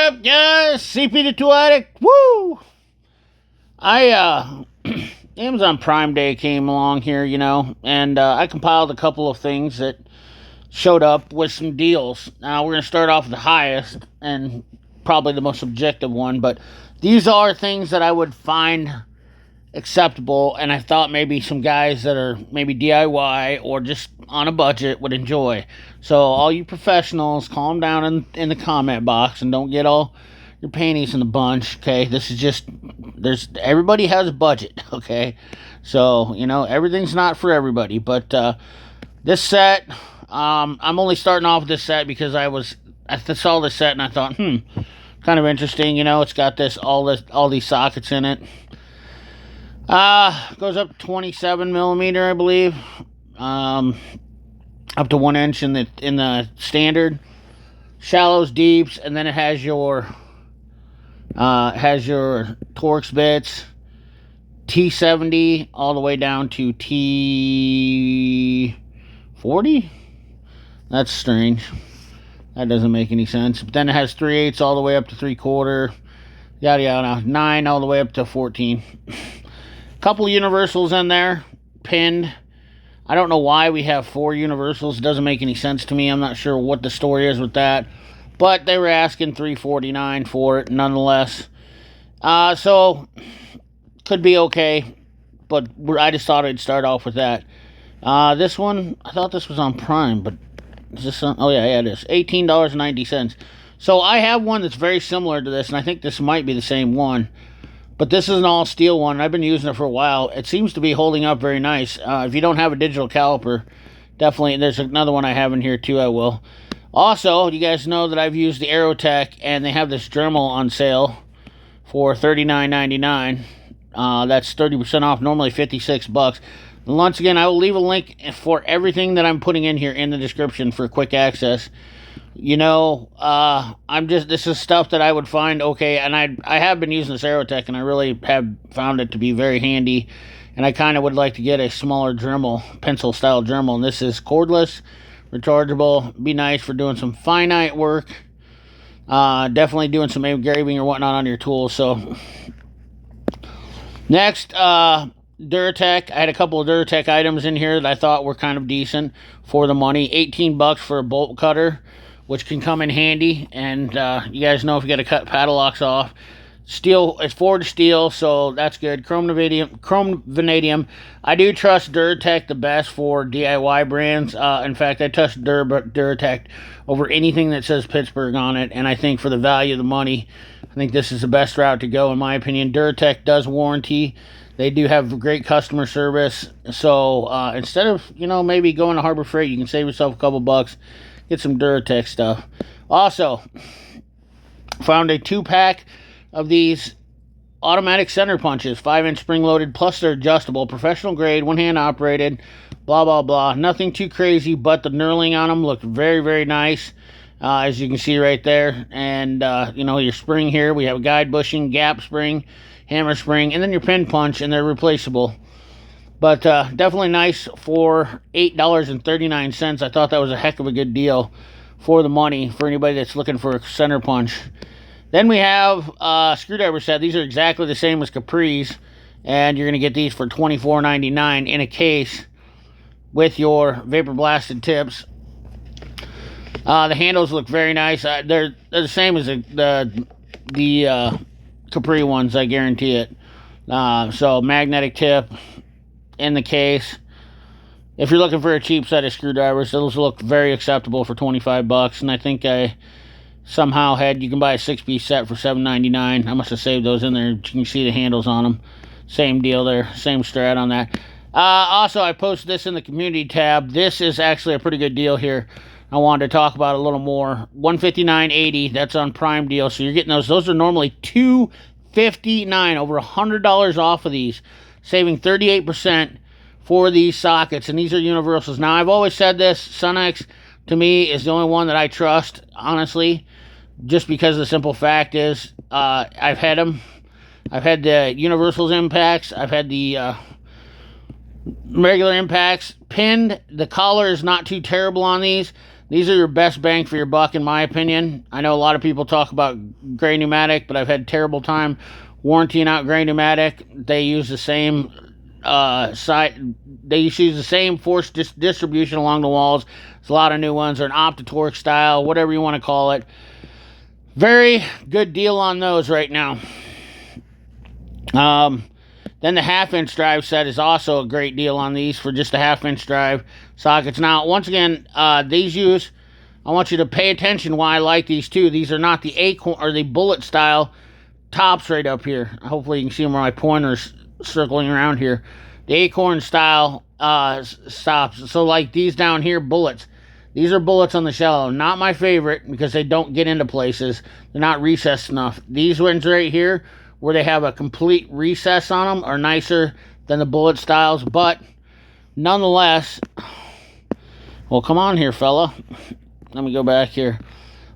up, guys? CP the Tool Addict. Woo! Amazon Prime Day came along here, and I compiled a couple of things that showed up with some deals. Now, we're going to start off with the highest and probably the most subjective one, but these are things that I would find acceptable, and I thought maybe some guys that are maybe DIY or just on a budget would enjoy. So all you professionals, calm down in the comment box and don't get all your panties in a bunch, okay? This is just, everybody has a budget, okay? So, everything's not for everybody, but this set, I'm only starting off with this set because I saw this set and I thought, kind of interesting, it's got all these sockets in it. Goes up 27 millimeter, I believe. Up to 1 inch in the standard. Shallows, deeps, and then it has your Torx bits, T70 all the way down to T40. That's strange. That doesn't make any sense. But then it has 3/8 all the way up to 3/4. Yada yada. 9 all the way up to 14. Couple universals in there, pinned. I don't know why we have 4 universals. It doesn't make any sense to me. I'm not sure what the story is with that. But they were asking $349 for it, nonetheless. So, could be okay. But I just thought I'd start off with that. This one, I thought this was on Prime, but is this on? Oh, yeah, it is. $18.90. So, I have one that's very similar to this, and I think this might be the same one. But this is an all-steel one. I've been using it for a while. It seems to be holding up very nice. If you don't have a digital caliper, definitely, there's another one I have in here too, I will. Also, you guys know that I've used the Aerotech, and they have this Dremel on sale for $39.99. That's 30% off, normally $56. And once again, I will leave a link for everything that I'm putting in here in the description for quick access. This is stuff that I would find okay, and I have been using this Aerotech, and I really have found it to be very handy, and I kind of would like to get a smaller Dremel, pencil-style Dremel, and this is cordless, rechargeable, be nice for doing some finite work, definitely doing some engraving or whatnot on your tools. So, next, Duratech. I had a couple of Duratech items in here that I thought were kind of decent for the money. $18 for a bolt cutter, which can come in handy, and you guys know if you got to cut padlocks off. Steel, it's forged steel, so that's good. Chrome vanadium. I do trust Duratech the best for DIY brands. In fact, I trust Duratech over anything that says Pittsburgh on it, and I think for the value of the money, I think this is the best route to go, in my opinion. Duratech does warranty. They do have great customer service, so instead of, maybe going to Harbor Freight, you can save yourself a couple bucks. Get some Duratech stuff. Also, found a 2-pack of these automatic center punches, 5-inch spring-loaded, plus they're adjustable, professional grade, one-hand operated, blah, blah, blah. Nothing too crazy, but the knurling on them looked very, very nice, as you can see right there. And, your spring here, we have a guide bushing, gap spring, hammer spring, and then your pin punch, and they're replaceable. But definitely nice for $8.39. I thought that was a heck of a good deal for the money for anybody that's looking for a center punch. Then we have a screwdriver set. These are exactly the same as Capri's, and you're going to get these for $24.99 in a case with your vapor blasted tips. The handles look very nice. They're the same as the Capri ones, I guarantee it. So magnetic tip in the case. If you're looking for a cheap set of screwdrivers, those look very acceptable for $25, and I think I somehow you can buy a 6-piece set for $7.99. I must have saved those in there. You can see the handles on them. Same deal there, same strat on that. Also, I posted this in the community tab. This is actually a pretty good deal here. I wanted to talk about it a little more. $159.80, that's on Prime deal, so you're getting those. Those are normally $259, over $100 off of these, saving 38% for these sockets, and these are universals. Now, I've always said this, Sunex, to me, is the only one that I trust, honestly, just because the simple fact is, I've had them. I've had the universals impacts. I've had the regular impacts. Pinned, the collar is not too terrible on these. These are your best bang for your buck, in my opinion. I know a lot of people talk about Gray Pneumatic, but I've had terrible time warrantying out Gray Pneumatic. They use the same they use the same force distribution along the walls. There's a lot of new ones. They're an Optitorque style, whatever you want to call it. Very good deal on those right now. Then the half-inch drive set is also a great deal on these for just a half-inch drive sockets. Now, once again, I want you to pay attention why I like these too. These are not the acorn or the bullet style tops right up here. Hopefully you can see them where my pointer's circling around here. The acorn style stops. So like these down here, bullets. These are bullets on the shallow. Not my favorite because they don't get into places. They're not recessed enough. These ones right here, where they have a complete recess on them, are nicer than the bullet styles, but nonetheless, well, come on here, fella. Let me go back here.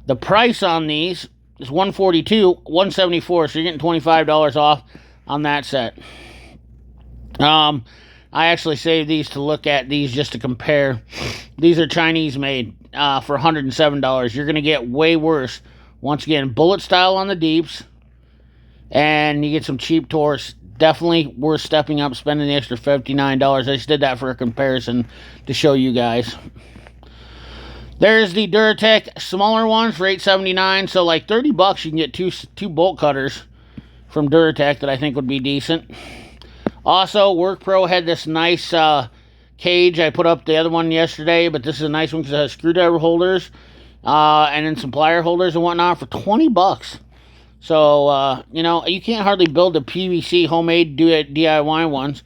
The price on these is $142, $174, so you're getting $25 off on that set. I actually saved these to look at these just to compare. These are Chinese made for $107. You're going to get way worse. Once again, bullet style on the deeps. And you get some cheap Taurus. Definitely worth stepping up, spending the extra $59. I just did that for a comparison to show you guys. There's the Duratech smaller ones for $8.79. So like $30, you can get two bolt cutters from Duratech that I think would be decent. Also, Workpro had this nice cage. I put up the other one yesterday, but this is a nice one because it has screwdriver holders and then some plier holders and whatnot for $20. So, you know, you can't hardly build a PVC homemade DIY ones.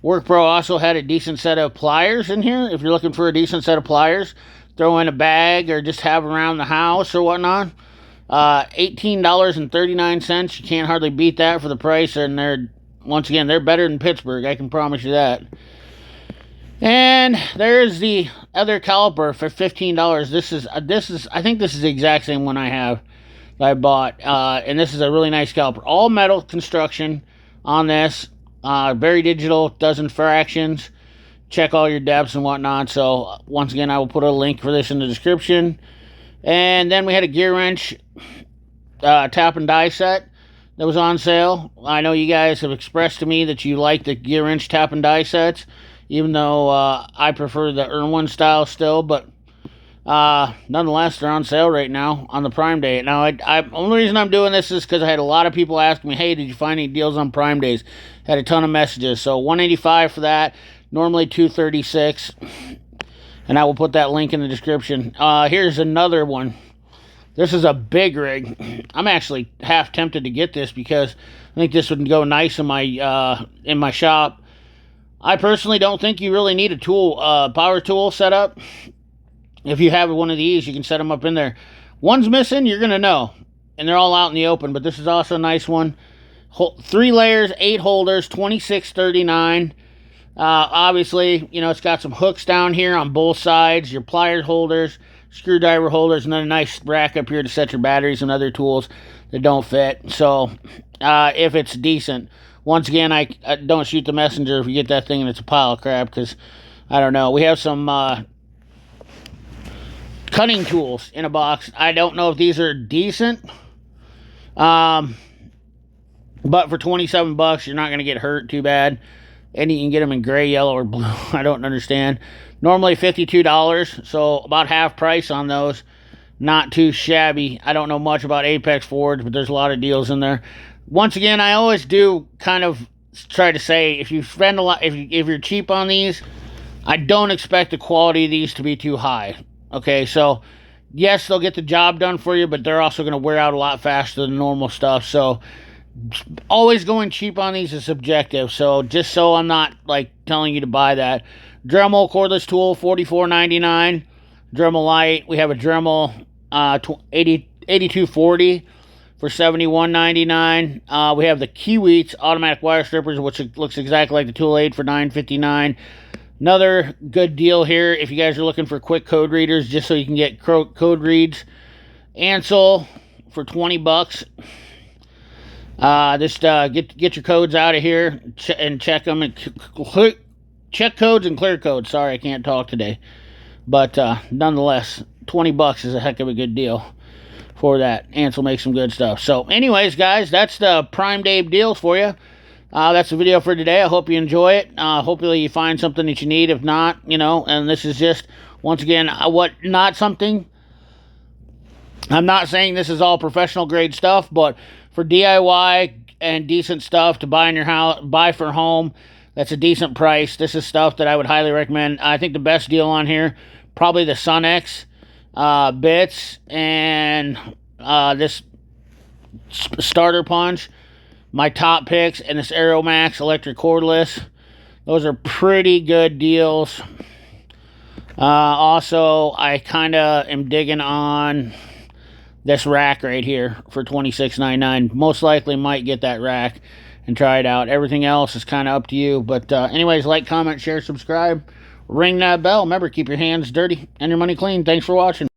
Workpro also had a decent set of pliers in here. If you're looking for a decent set of pliers, throw in a bag or just have around the house or whatnot. $18.39. You can't hardly beat that for the price. And once again, they're better than Pittsburgh. I can promise you that. And there's the other caliper for $15. I think this is the exact same one I have. I bought, and this is a really nice caliper. All metal construction on this, very digital, does fractions, check all your depths and whatnot. So once again, I will put a link for this in the description. And then we had a GEARWRENCH tap and die set that was on sale. I know you guys have expressed to me that you like the GEARWRENCH tap and die sets, even though I prefer the Irwin style still, but nonetheless, they're on sale right now on the Prime Day. Now, only reason I'm doing this is because I had a lot of people ask me, hey, did you find any deals on Prime Days? Had a ton of messages. So $185 for that, normally $236. And I will put that link in the description. Here's another one. This is a big rig. I'm actually half tempted to get this because I think this would go nice in my shop. I personally don't think you really need a power tool setup. If you have one of these, you can set them up in there. One's missing, you're going to know. And they're all out in the open. But this is also a nice one. 3 layers, 8 holders, $26.39. Obviously, you know, it's got some hooks down here on both sides. Your pliers holders, screwdriver holders, and then a nice rack up here to set your batteries and other tools that don't fit. So, if it's decent. Once again, I don't shoot the messenger if you get that thing and it's a pile of crap. Because, I don't know. We have some cutting tools in a box. I don't know if these are decent. But for $27, you're not going to get hurt too bad. And you can get them in gray, yellow, or blue. I don't understand. Normally $52, so about half price on those. Not too shabby. I don't know much about Apex Forge, but there's a lot of deals in there. Once again, I always do kind of try to say, if you spend a lot, if you're cheap on these, I don't expect the quality of these to be too high. Okay, so yes, they'll get the job done for you, but they're also going to wear out a lot faster than normal stuff. So always going cheap on these is subjective. So just so I'm not like telling you to buy that. Dremel cordless tool, $44.99. Dremel light. We have a Dremel 8240 for $71.99. We have the Kiwits automatic wire strippers, which looks exactly like the Tool 8 for $9.59. Another good deal here if you guys are looking for quick code readers, just so you can get code reads. ANSI for $20. Just get your codes out of here and check them and check codes and clear codes. Sorry, I can't talk today, but nonetheless, 20 bucks is a heck of a good deal for that. Ansel makes some good stuff. So anyways, guys, that's the Prime Day deals for you. That's the video for today. I hope you enjoy it. Hopefully you find something that you need. If not, you know, and this is just, once again, I'm not saying this is all professional grade stuff, but for DIY and decent stuff to buy in your house, buy for home, that's a decent price. This is stuff that I would highly recommend. I think the best deal on here, probably the Sunex bits and this starter punch. My top picks and this Aeromax electric cordless. Those are pretty good deals. Also, I kind of am digging on this rack right here for $26.99. Most likely might get that rack and try it out. Everything else is kind of up to you. But anyways, like, comment, share, subscribe. Ring that bell. Remember, keep your hands dirty and your money clean. Thanks for watching.